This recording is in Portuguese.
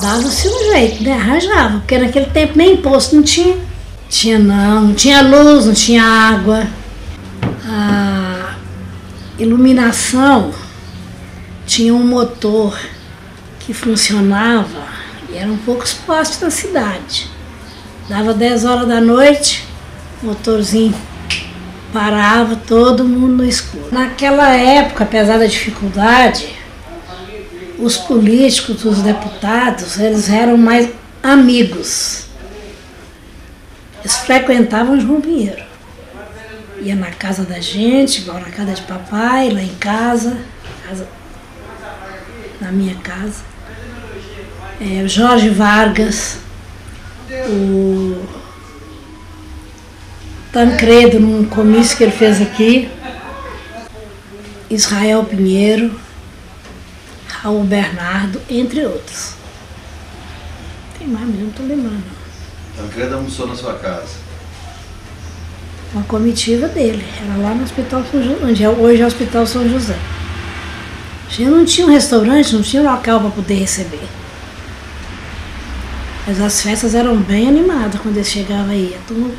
Dava-se um jeito, né? Arranjava, porque naquele tempo nem imposto não tinha. Não tinha luz, não tinha água. A iluminação tinha um motor que funcionava e eram poucos postes na cidade. Dava 10 horas da noite, o motorzinho parava, todo mundo no escuro. Naquela época, apesar da dificuldade, os políticos, os deputados, eles eram mais amigos. Eles frequentavam João Pinheiro. Ia na casa da gente, igual na casa de papai, lá em casa, na minha casa. O Jorge Vargas, o Tancredo, num comício que ele fez aqui, Israel Pinheiro, Raul Bernardo, entre outros. Tem mais, mas eu não estou lembrando. Tancredo almoçou na sua casa? Uma comitiva dele, era lá no Hospital São José, onde hoje é o Hospital São José. A gente não tinha um restaurante, não tinha um local para poder receber. Mas as festas eram bem animadas quando eles chegavam aí. A turma